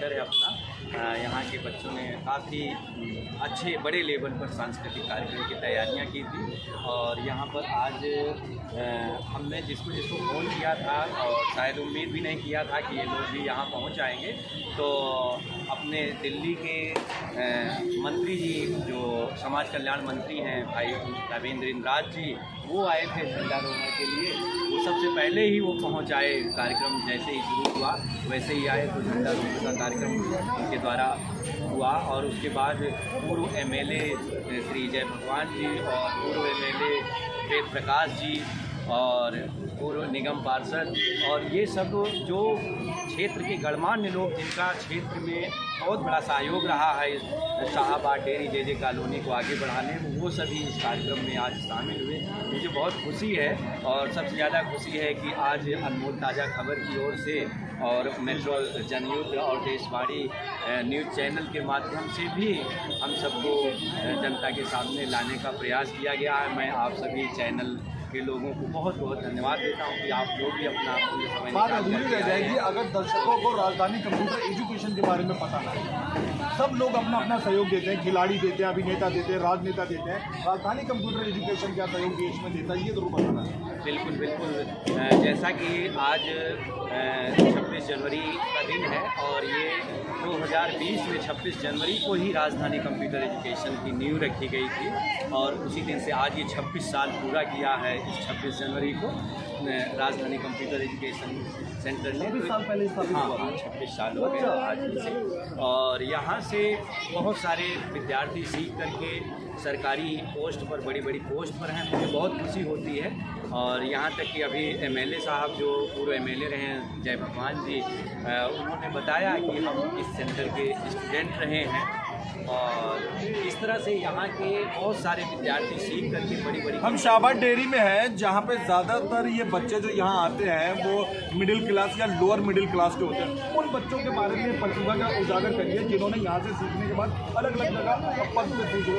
Centre है अपना। यहाँ के बच्चों ने काफ़ी अच्छे बड़े लेवल पर सांस्कृतिक कार्यक्रम की तैयारियाँ की थी और यहाँ पर आज हमने जिसको फ़ोन किया था और शायद उम्मीद भी नहीं किया था कि ये लोग भी यहाँ पहुँच आएंगे, तो अपने दिल्ली के मंत्री जी जो समाज कल्याण मंत्री हैं भाई रविंद्र इंद्राज जी, वो आए थे झंडारोहण के लिए। वो सबसे पहले ही वो पहुँच आए, कार्यक्रम जैसे ही शुरू हुआ वैसे ही आए, तो झंडारोहण का कार्यक्रम उनके द्वारा हुआ। और उसके बाद पूर्व एमएलए श्री जय भगवान जी और पूर्व एमएलए वेद प्रकाश जी और पूर्व निगम पार्षद और ये सब जो क्षेत्र के गणमान्य लोग जिनका क्षेत्र में बहुत बड़ा सहयोग रहा है शाहाबाद डेयरी जे कॉलोनी को आगे बढ़ाने में, वो सभी इस कार्यक्रम में आज शामिल हुए। मुझे बहुत खुशी है और सबसे ज़्यादा खुशी है कि आज अनमोल ताज़ा खबर की ओर से और मेट्रो जनयुद्ध और देशवाणी न्यूज़ चैनल के माध्यम से भी हम सबको जनता के सामने लाने का प्रयास किया गया है। मैं आप सभी चैनल के लोगों को बहुत बहुत धन्यवाद देता हूं कि आप लोग भी अपना समय बात अधूरी रह जाएगी अगर दर्शकों को राजधानी कंप्यूटर एजुकेशन के बारे में पता ना है। सब लोग अपना अपना सहयोग देते हैं, खिलाड़ी देते हैं, अभिनेता देते हैं, राजनेता देते हैं। राजधानी कंप्यूटर एजुकेशन क्या सहयोग देश में देता है ये जरूर बताना है। बिल्कुल बिल्कुल, जैसा कि आज 26 जनवरी का दिन है और ये 2020 में 26 जनवरी को ही राजधानी कंप्यूटर एजुकेशन की नींव रखी गई थी और उसी दिन से आज ये 26 साल पूरा किया है। इस 26 जनवरी को राजधानी कंप्यूटर एजुकेशन सेंटर ने 26 साल पहले स्थापित हुआ। 26 साल हो गए आज से और यहाँ से बहुत सारे विद्यार्थी सीख करके सरकारी पोस्ट पर, बड़ी बड़ी पोस्ट पर हैं। मुझे बहुत खुशी होती है और यहाँ तक कि अभी एमएलए साहब जो पूर्व एमएलए रहे हैं जय भगवान जी, उन्होंने बताया कि हम इस सेंटर के स्टूडेंट रहे हैं और इस तरह से यहाँ के बहुत सारे विद्यार्थी सीख करके बड़ी बड़ी। हम शाहाबाद डेयरी में हैं जहाँ पे ज़्यादातर ये बच्चे जो यहाँ आते हैं वो मिडिल क्लास या लोअर मिडिल क्लास के होते हैं। उन बच्चों के बारे में प्रतिभा का उजागर करिए जिन्होंने यहाँ से सीखने के बाद अलग अलग जगह पद में बिल्कुल।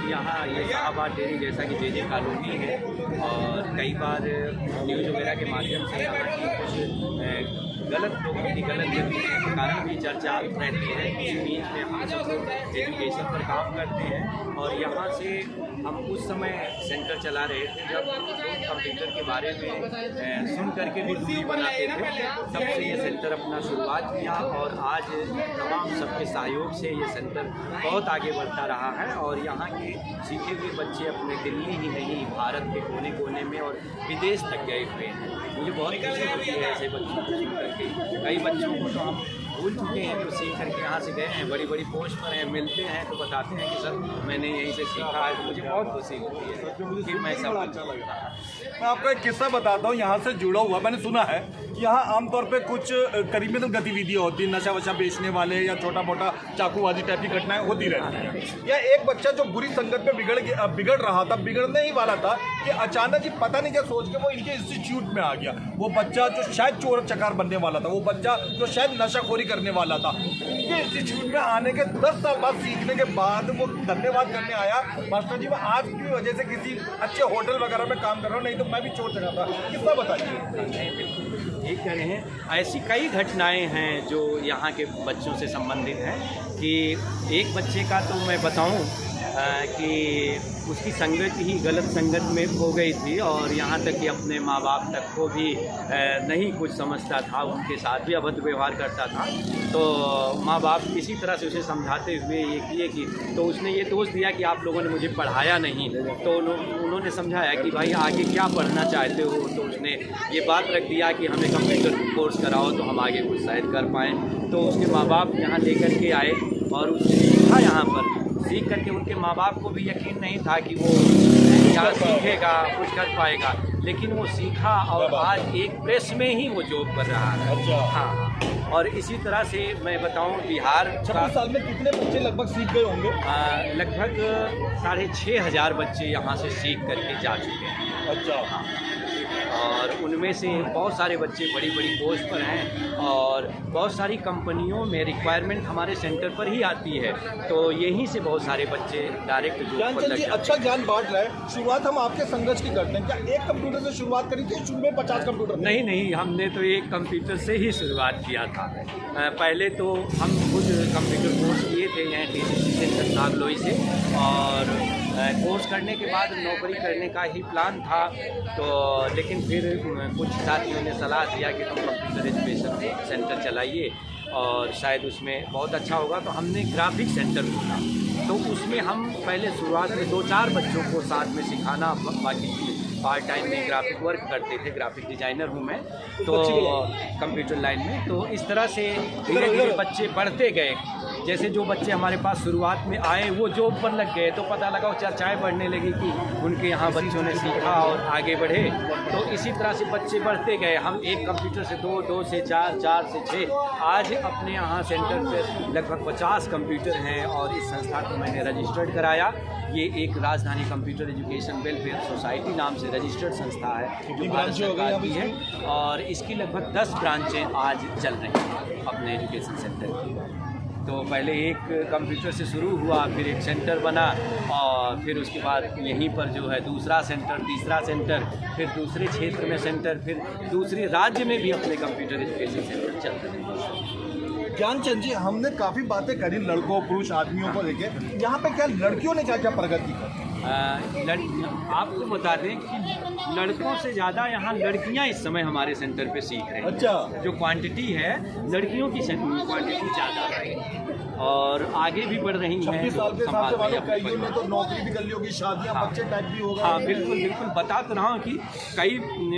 यहाँ ये शाहाबाद डेयरी जैसा कि जे कॉलोनी है और कई बार न्यूज़ वगैरह के माध्यम से यहाँ की कुछ गलत लोगों की गलत गतिविधियों के कारण भी चर्चा रहती है। इसी बीच में हम सब लोग एजुकेशन पर काम करते हैं और यहाँ से हम उस समय सेंटर चला रहे थे जब लोग कंप्यूटर के बारे में सुन करके भी दूरी बनाते थे। तब से ये सेंटर अपना शुरुआत किया और आज तमाम सबके सहयोग से ये सेंटर बहुत आगे बढ़ता रहा है और यहाँ के सीखे हुए बच्चे अपने दिल्ली ही नहीं भारत के कोने कोने में और विदेश तक गए हुए हैं। मुझे बहुत खुशी होती है ऐसे बच्चों को सीख करके। कई बच्चों को तो हम भूल चुके हैं जो सीख करके यहाँ से गए हैं, बड़ी बड़ी पोस्ट पर हैं, मिलते हैं तो बताते हैं कि सर मैंने यहीं से सीखा है। तो मुझे बहुत खुशी होती है कि मैं सब अच्छा लग रहा है। मैं आपको एक किस्सा बताता हूँ यहाँ से जुड़ा हुआ। मैंने सुना है यहाँ आमतौर पे कुछ क्रिमिनल गतिविधियाँ होती हैं, नशा वशा बेचने वाले या छोटा मोटा चाकूबाजी टाइप की घटनाएं होती रहती हैं। या एक बच्चा जो बुरी संगत में बिगड़ रहा था, बिगड़ने ही वाला था कि अचानक ही पता नहीं क्या सोच के वो इनके इंस्टीट्यूट में आ गया। वो बच्चा जो शायद चोर चकार बनने वाला था, वो बच्चा जो शायद नशाखोरी करने वाला था, ये इंस्टीट्यूट में आने के 10 साल बाद सीखने के बाद वो धन्यवाद करने आया, मास्टर जी मैं आपकी वजह से किसी अच्छे होटल वगैरह में काम कर रहा हूँ, नहीं तो मैं भी चोर चकार था। कितना बताइए। ठीक कह रहे हैं। ऐसी कई घटनाएं हैं जो यहाँ के बच्चों से संबंधित हैं कि एक बच्चे का तो मैं बताऊं कि उसकी संगत ही गलत संगत में हो गई थी और यहाँ तक कि अपने माँ बाप तक को भी नहीं कुछ समझता था, उनके साथ भी अभद्र व्यवहार करता था। तो माँ बाप किसी तरह से उसे समझाते हुए ये किए कि तो उसने ये दोष दिया कि आप लोगों ने मुझे पढ़ाया नहीं। तो उन्होंने समझाया कि भाई आगे क्या पढ़ना चाहते हो, तो उसने ये बात रख दिया कि हमें कंप्यूटर कोर्स कराओ तो हम आगे कुछ शायद कर पाएँ। तो उसके माँ बाप यहाँ लेकर के आए और उसने सीखा। यहाँ पर सीख करके उनके माँ बाप को भी यकीन नहीं था कि वो यहाँ सीखेगा, कुछ कर पाएगा, लेकिन वो सीखा और आज एक प्रेस में ही वो जॉब कर रहा है। हाँ, और इसी तरह से मैं बताऊं बिहार 26 साल में कितने बच्चे लगभग सीख गए होंगे? लगभग 6,500 बच्चे यहाँ से सीख करके जा चुके हैं। अच्छा। हाँ। और उनमें से बहुत सारे बच्चे बड़ी बड़ी पोस्ट पर हैं और बहुत सारी कंपनियों में रिक्वायरमेंट हमारे सेंटर पर ही आती है, तो यहीं से बहुत सारे बच्चे डायरेक्ट जॉब पर लग जाते हैं। अच्छा ज्ञान बांट रहा है। शुरुआत हम आपके संघर्ष की करते हैं, क्या एक कंप्यूटर से शुरुआत करी थी? शुरू में 50 कंप्यूटर? नहीं, हमने तो एक कंप्यूटर से ही शुरुआत किया था। पहले तो हम खुद कंप्यूटर कोर्स किए थे यहाँ TCC सेंटर नागलोई से, और कोर्स करने के बाद नौकरी करने का ही प्लान था, तो लेकिन फिर कुछ साथियों ने सलाह दिया कि तुम कंप्यूटर एजुकेशन सेंटर चलाइए और शायद उसमें बहुत अच्छा होगा, तो हमने ग्राफिक सेंटर खोला। तो उसमें हम पहले शुरुआत में 2-4 बच्चों को साथ में सिखाना, बाकी पार्ट टाइम में ग्राफिक वर्क करते थे। ग्राफिक डिज़ाइनर हूँ मैं, तो कंप्यूटर लाइन में। तो इस तरह से धीरे धीरे बच्चे बढ़ते गए। जैसे जो बच्चे हमारे पास शुरुआत में आए वो जॉब पर लग गए, तो पता लगा चर्चाएँ बढ़ने लगी कि उनके यहाँ बच्चों ने सीखा और आगे बढ़े। तो इसी तरह से बच्चे बढ़ते गए। हम एक कंप्यूटर से 2, 2 से 4, 4 से 6, आज अपने यहाँ सेंटर पर लगभग 50 कंप्यूटर हैं। और इस संस्था को मैंने रजिस्टर्ड कराया। ये एक राजधानी कंप्यूटर एजुकेशन वेलफेयर सोसाइटी नाम से रजिस्टर्ड संस्था है जो भारत सरकार की है, और इसकी लगभग 10 ब्रांचें आज चल रही हैं अपने एजुकेशन सेंटर की। तो पहले एक कंप्यूटर से शुरू हुआ, फिर एक सेंटर बना, और फिर उसके बाद यहीं पर जो है दूसरा सेंटर, तीसरा सेंटर, फिर दूसरे क्षेत्र में सेंटर, फिर दूसरे राज्य में भी अपने कंप्यूटर एजुकेशन सेंटर चल रहे हैं। ज्ञानचंद जी, हमने काफ़ी बातें करी लड़कों पुरुष आदमियों को लेके, यहाँ पे क्या लड़कियों ने क्या क्या प्रगति की? आपको बता दें कि लड़कों से ज़्यादा यहाँ लड़कियाँ इस समय हमारे सेंटर पे सीख रही हैं। अच्छा। जो क्वांटिटी है लड़कियों की क्वांटिटी ज़्यादा है और आगे भी बढ़ रही हैं। 26 साल के हिसाब से वालों कई ने तो नौकरी भी कर ली होगी, शादियाँ, बच्चे टाइप भी हो गए। हाँ, बिल्कुल बता तो रहा हूँ कि कई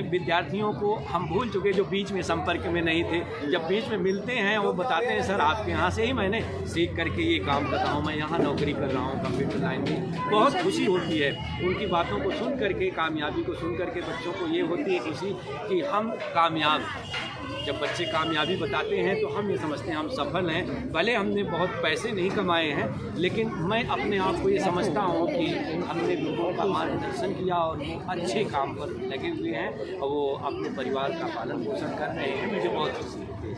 विद्यार्थियों को हम भूल चुके जो बीच में संपर्क में नहीं थे। जब बीच में मिलते हैं वो बताते हैं, सर आपके यहाँ से ही मैंने सीख करके ये काम कर रहा हूँ, मैं यहाँ नौकरी कर रहा हूँ कंप्यूटर लाइन में। बहुत खुशी होती है उनकी बातों को सुन करके, कामयाबी को सुन करके। बच्चों को ये होती है खुशी कि हम कामयाब। जब बच्चे कामयाबी बताते हैं तो हम ये समझते हैं हम सफल हैं। भले हमने बहुत पैसे नहीं कमाए हैं, लेकिन मैं अपने आप को ये समझता हूँ कि हमने लोगों का मार्गदर्शन किया और वो अच्छे काम पर लगे हुए हैं और वो अपने परिवार का पालन पोषण कर रहे हैं। मुझे बहुत खुशी होती है।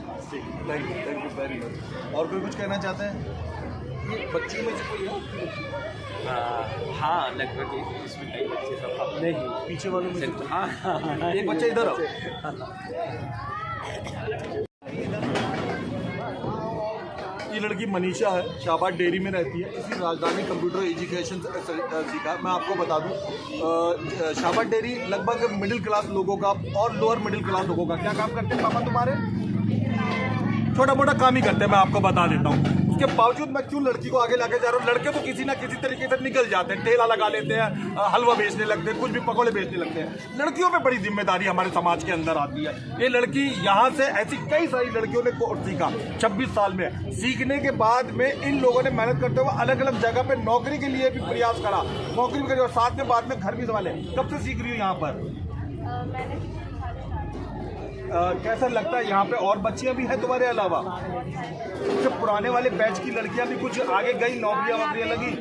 Thank you very much. और कोई कुछ कहना चाहते हैं? बच्चों में से कोई है? हाँ, लगभग इसमें कई बच्चे सब अपने ही पीछे वालों में। हाँ, एक बच्चा इधर आओ। ये लड़की मनीषा है, शाहबाद डेयरी में रहती है। इसी राजधानी कंप्यूटर एजुकेशन सीखा। मैं आपको बता दूं, शाहबाद डेयरी लगभग मिडिल क्लास लोगों का और लोअर मिडिल क्लास लोगों का। क्या काम करते हैं पापा तुम्हारे? छोटा मोटा काम ही करते हैं, मैं आपको बता देता हूँ। उसके बावजूद मैं क्यों लड़की को आगे लाके जा रहा हूँ? लड़के तो किसी ना किसी तरीके से निकल जाते हैं, ठेला लगा लेते हैं, हलवा बेचने लगते हैं, कुछ भी पकौड़े बेचने लगते हैं। लड़कियों पे बड़ी जिम्मेदारी हमारे समाज के अंदर आती है। ये लड़की यहाँ से, ऐसी कई सारी लड़कियों ने कोर्स सीखा 26 साल में। सीखने के बाद में इन लोगों ने मेहनत करते हुए अलग अलग जगह पे नौकरी के लिए भी प्रयास करा, नौकरी भी करी और साथ में बाद में घर भी संभाले। कब से सीख रही हूँ यहाँ पर? कैसा लगता है यहाँ पे? और बच्चियाँ भी हैं तुम्हारे अलावा? जो पुराने वाले बैच की लड़कियाँ भी कुछ आगे गई, नौकरियाँ वोकरियाँ लगी?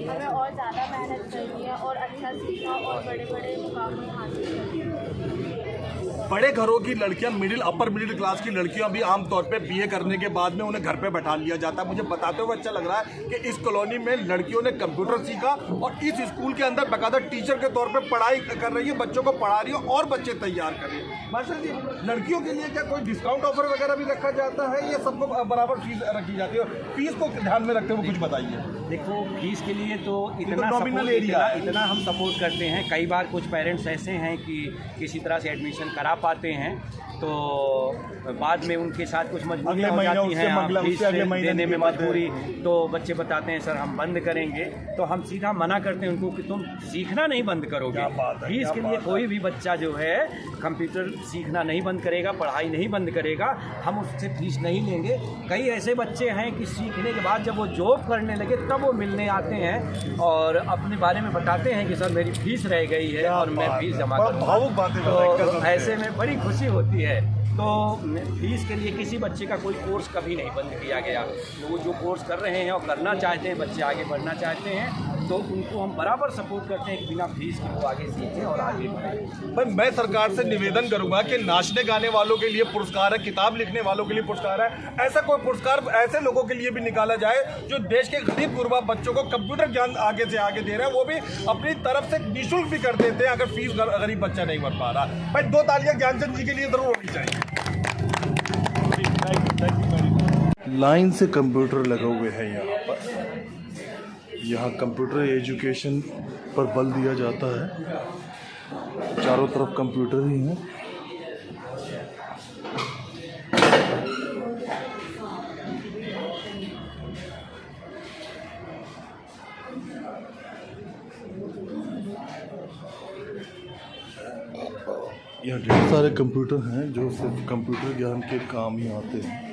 हमें और ज़्यादा मेहनत करनी है और अच्छा सीखना और बड़े बड़े मुकाम हासिल करने। बड़े घरों की लड़कियां, अपर मिडिल क्लास की लड़कियां भी आमतौर पे बीए करने के बाद में उन्हें घर पे बैठा लिया जाता है। मुझे बताते हुए अच्छा लग रहा है कि इस कॉलोनी में लड़कियों ने कंप्यूटर सीखा और इस स्कूल के अंदर बाकायदा टीचर के तौर पे पढ़ाई कर रही है, बच्चों को पढ़ा रही है और बच्चे तैयार कर रही है। मास्टर जी, लड़कियों के लिए क्या कोई डिस्काउंट ऑफर वगैरह भी रखा जाता है या सबको बराबर फीस रखी जाती है? फीस को ध्यान में रखते हुए कुछ बताइए। देखो, फीस के लिए तो इतना हम सपोर्ट करते हैं। कई बार कुछ पेरेंट्स ऐसे हैं कि किसी तरह से एडमिशन करा पाते हैं, तो बाद में उनके साथ कुछ मजबूरियाँ हो जाती हैं, फीस देने में मजबूरी, तो बच्चे बताते हैं सर हम बंद करेंगे। तो हम सीधा मना करते हैं उनको कि तुम सीखना नहीं बंद करोगे। फीस के लिए कोई भी बच्चा जो है कंप्यूटर सीखना नहीं बंद करेगा, पढ़ाई नहीं बंद करेगा, हम उससे फीस नहीं लेंगे। कई ऐसे बच्चे हैं कि सीखने के बाद जब वो जॉब करने लगे तब वो मिलने आते हैं और अपने बारे में बताते हैं कि सर मेरी फीस रह गई है और मैं फीस जमा करूँगा। तो ऐसे में बड़ी खुशी होती है तो फीस के लिए किसी बच्चे का कोई कोर्स कभी नहीं बंद किया गया। वो जो कोर्स कर रहे हैं और करना चाहते हैं, बच्चे आगे बढ़ना चाहते हैं, तो उनको हम बराबर सपोर्ट करते हैं कि बिना फीस के वो आगे सीखें और आगे बढ़ें। भाई मैं सरकार से निवेदन करूंगा कि नाचने गाने वालों के लिए पुरस्कार है, किताब लिखने वालों के लिए पुरस्कार है, ऐसा कोई पुरस्कार ऐसे लोगों के लिए भी निकाला जाए जो देश के गरीब गुरबा बच्चों को कंप्यूटर ज्ञान आगे से आगे दे रहे हैं, वो भी अपनी तरफ से निःशुल्क भी कर देते हैं अगर फीस गरीब बच्चा नहीं भर पा रहा। भाई 2 तालियां ज्ञानचंद जी के लिए जरूर होनी चाहिए। लाइन से कंप्यूटर लगे हुए हैं यहाँ पर। यहाँ कंप्यूटर एजुकेशन पर बल दिया जाता है, चारों तरफ कंप्यूटर ही हैं। यहाँ ढेर सारे कंप्यूटर हैं जो सिर्फ कंप्यूटर ज्ञान के काम ही आते हैं।